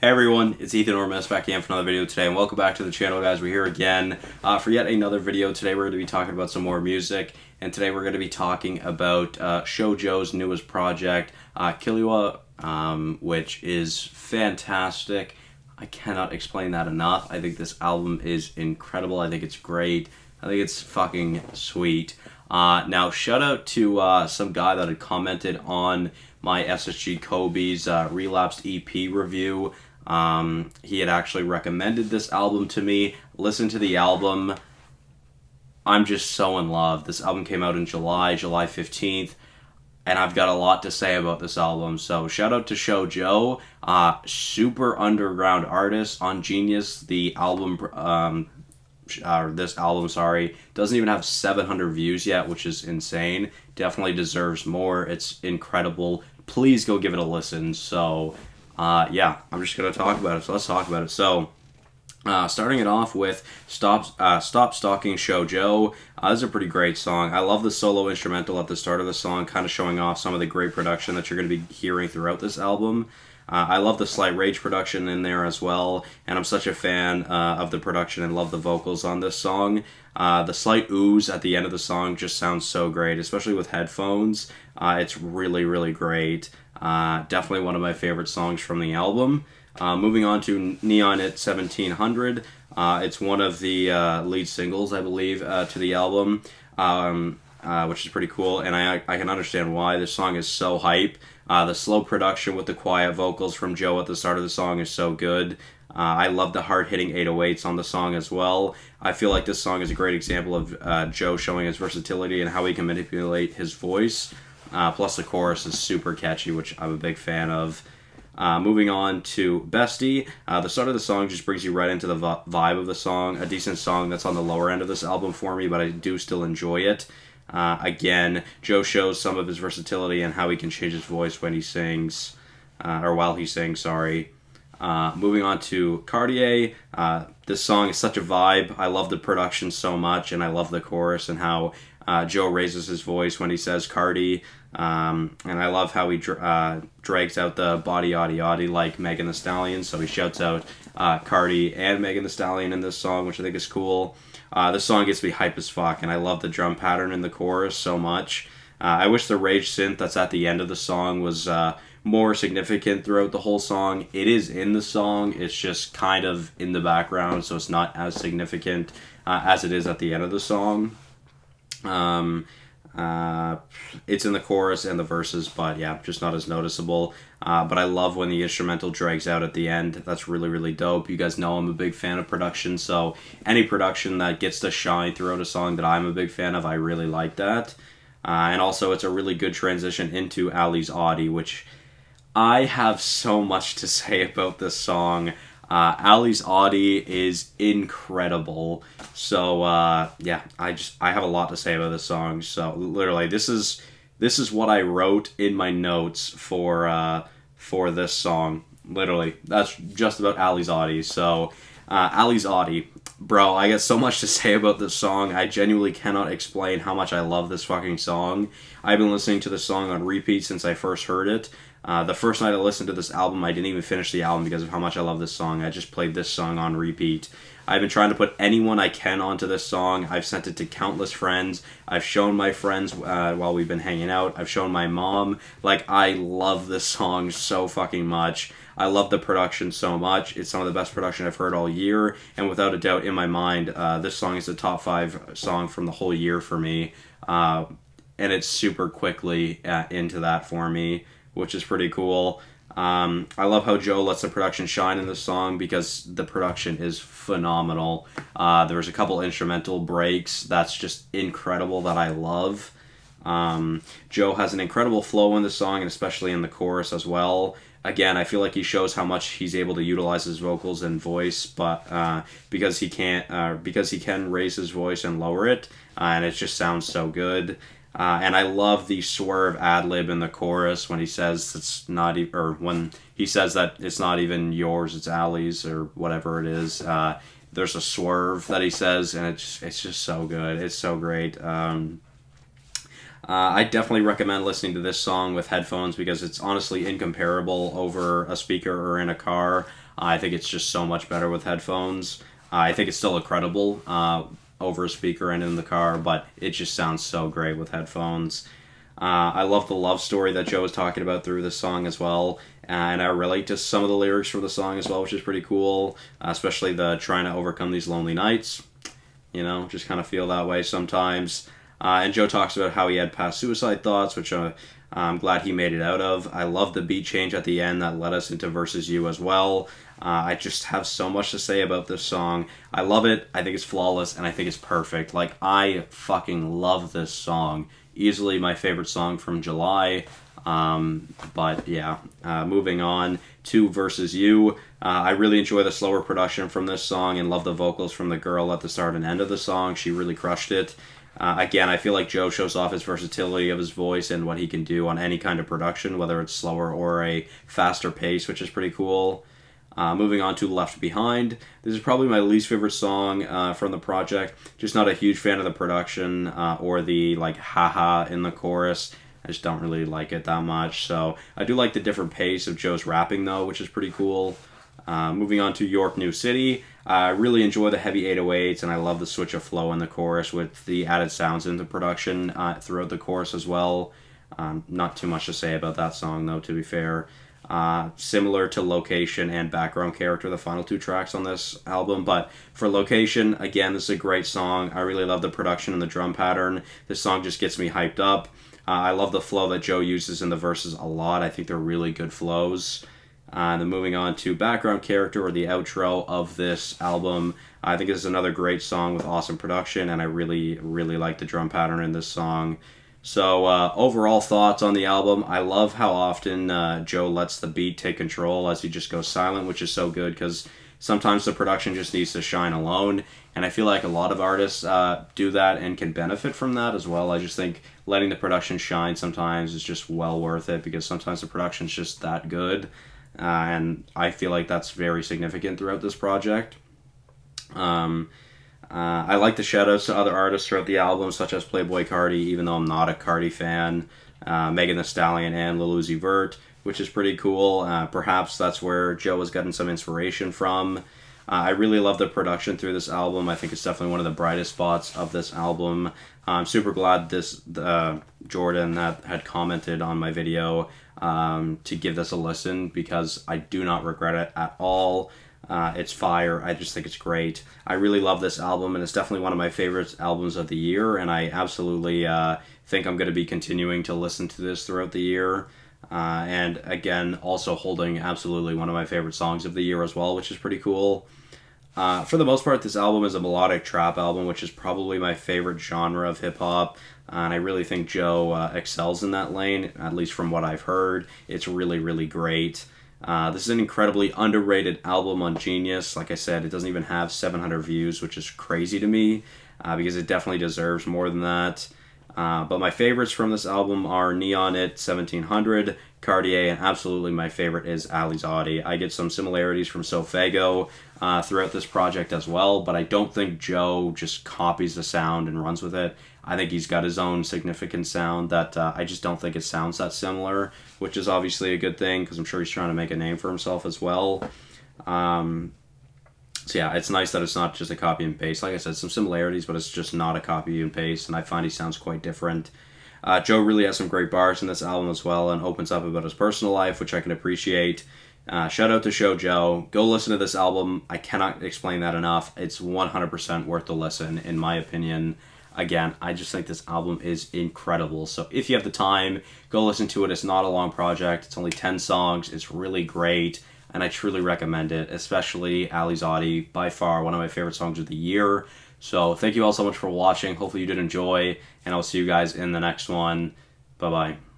Hey everyone, it's Ethan Ormes back again for another video today, and welcome back to the channel, guys. We're here again for yet another video. Today we're going to be talking about some more music, and today we're going to be talking about Showjoe's newest project, Killua, which is fantastic. I cannot explain that enough. I think this album is incredible. I think it's great. I think it's fucking sweet. Now, shout out to some guy that had commented on my SSG Kobe's Relapsed EP review. He had actually recommended this album to me. Listen to the album. I'm just so in love. This album came out in July 15th, and I've got a lot to say about this album. So shout out to Showjoe, super underground artist on Genius. The album, this album, doesn't even have 700 views yet, which is insane. Definitely deserves more. It's incredible. Please go give it a listen. So, yeah, I'm just going to talk about it. So let's talk about it. So, starting it off with Stop Stalking Showjoe. This is a pretty great song. I love the solo instrumental at the start of the song, kind of showing off some of the great production that you're going to be hearing throughout this album. I love the slight rage production in there as well, and I'm such a fan of the production and love the vocals on this song. The slight ooze at the end of the song just sounds so great, especially with headphones. It's really, really great. Definitely one of my favorite songs from the album. Moving on to Neon at 1700. It's one of the lead singles, I believe, to the album, which is pretty cool, and I can understand why. This song is so hype. The slow production with the quiet vocals from Joe at the start of the song is so good. I love the hard-hitting 808s on the song as well. I feel like this song is a great example of Joe showing his versatility and how he can manipulate his voice. Plus the chorus is super catchy, which I'm a big fan of. Moving on to Bestie. The start of the song just brings you right into the vibe of the song. A decent song that's on the lower end of this album for me, but I do still enjoy it. Again, Joe shows some of his versatility and how he can change his voice when he sings, or while he sings, sorry. Moving on to Cartier. This song is such a vibe. I love the production so much, and I love the chorus and how Joe raises his voice when he says Cardi. And I love how he drags out the body yaddy yaddy like Megan Thee Stallion. So he shouts out Cardi and Megan Thee Stallion in this song, which I think is cool. This song gets me hype as fuck, and I love the drum pattern in the chorus so much. I wish the rage synth that's at the end of the song was more significant throughout the whole song. It is in the song, it's just kind of in the background, so it's not as significant as it is at the end of the song. It's in the chorus and the verses, but yeah, just not as noticeable. But I love when the instrumental drags out at the end. That's really, really dope. You guys know I'm a big fan of production, so any production that gets to shine throughout a song that I'm a big fan of, I really like that. And also, it's a really good transition into Ali's Audi, which I have so much to say about this song. Ali's Audi is incredible. So yeah, I have a lot to say about this song. So literally, this is what I wrote in my notes for this song. Literally, that's just about Ali's Audi. So Ali's Audi, bro, I got so much to say about this song. I genuinely cannot explain how much I love this fucking song. I've been listening to this song on repeat since I first heard it. The first night I listened to this album, I didn't even finish the album because of how much I love this song. I just played this song on repeat. I've been trying to put anyone I can onto this song. I've sent it to countless friends. I've shown my friends while we've been hanging out. I've shown my mom. Like, I love this song so fucking much. I love the production so much. It's some of the best production I've heard all year. And without a doubt, in my mind, this song is the top 5 song from the whole year for me. And it's super quickly into that for me, which is pretty cool. I love how Joe lets the production shine in this song because the production is phenomenal. There's a couple instrumental breaks that's just incredible that I love. Joe has an incredible flow in the song, and especially in the chorus as well. Again, I feel like he shows how much he's able to utilize his vocals and voice, but because he can raise his voice and lower it, and it just sounds so good. And I love the swerve ad-lib in the chorus when he says it's not or when he says that it's not even yours, it's Ali's, or whatever it is. There's a swerve that he says, and it's just so good. It's so great. I definitely recommend listening to this song with headphones because it's honestly incomparable over a speaker or in a car. I think it's just so much better with headphones. I think it's still incredible over a speaker and in the car, but it just sounds so great with headphones. I love the love story that Joe was talking about through this song as well, and I relate to some of the lyrics from the song as well, which is pretty cool, especially the trying to overcome these lonely nights. You know, just kind of feel that way sometimes. And Joe talks about how he had past suicide thoughts, which I'm glad he made it out of. I love the beat change at the end that led us into Versus You as well. I just have so much to say about this song. I love it. I think it's flawless, and I think it's perfect. Like, I fucking love this song. Easily my favorite song from July. But yeah, moving on to Versus You. I really enjoy the slower production from this song and love the vocals from the girl at the start and end of the song. She really crushed it. Again, I feel like Joe shows off his versatility of his voice and what he can do on any kind of production, whether it's slower or a faster pace, which is pretty cool. Moving on to Left Behind. This is probably my least favorite song from the project. Just not a huge fan of the production or the like haha in the chorus. I just don't really like it that much. So I do like the different pace of Joe's rapping though, which is pretty cool. Moving on to York New City. I really enjoy the heavy 808s, and I love the switch of flow in the chorus with the added sounds into production throughout the chorus as well. Not too much to say about that song though, to be fair. Similar to Location and Background Character, the final two tracks on this album. But for Location, again, this is a great song. I really love the production and the drum pattern. This song just gets me hyped up. I love the flow that Joe uses in the verses a lot. I think they're really good flows. Then moving on to Background Character, or the outro of this album. I think this is another great song with awesome production, and I really, really like the drum pattern in this song. So overall thoughts on the album. I love how often Joe lets the beat take control as he just goes silent, which is so good because sometimes the production just needs to shine alone. And I feel like a lot of artists do that and can benefit from that as well. I just think letting the production shine sometimes is just well worth it because sometimes the production's just that good. And I feel like that's very significant throughout this project. I like the shoutouts to other artists throughout the album, such as Playboi Carti, even though I'm not a Carti fan, Megan Thee Stallion, and Lil Uzi Vert, which is pretty cool. Perhaps that's where Joe was getting some inspiration from. I really love the production through this album. I think it's definitely one of the brightest spots of this album. I'm super glad Jordan that had commented on my video to give this a listen because I do not regret it at all. It's fire. I just think it's great. I really love this album, and it's definitely one of my favorite albums of the year, and I absolutely think I'm going to be continuing to listen to this throughout the year. And again, also holding absolutely one of my favorite songs of the year as well, which is pretty cool. For the most part, this album is a melodic trap album, which is probably my favorite genre of hip-hop, and I really think Joe excels in that lane, at least from what I've heard. It's really, really great. This is an incredibly underrated album on Genius. Like I said, it doesn't even have 700 views, which is crazy to me, because it definitely deserves more than that. But my favorites from this album are Neon It 1700, Cartier, and absolutely my favorite is Alizade. I get some similarities from Sofago throughout this project as well, but I don't think Joe just copies the sound and runs with it. I think he's got his own significant sound that I just don't think it sounds that similar, which is obviously a good thing because I'm sure he's trying to make a name for himself as well. So yeah, it's nice that it's not just a copy and paste. Like I said, some similarities, but it's just not a copy and paste, and I find he sounds quite different. Joe really has some great bars in this album as well and opens up about his personal life, which I can appreciate. Shout out to Showjoe. Go listen to this album. I cannot explain that enough. It's 100% worth the listen, in my opinion. Again, I just think this album is incredible. So if you have the time, go listen to it. It's not a long project. It's only 10 songs. It's really great, and I truly recommend it, especially Alizade, by far one of my favorite songs of the year. So thank you all so much for watching. Hopefully you did enjoy, and I'll see you guys in the next one. Bye-bye.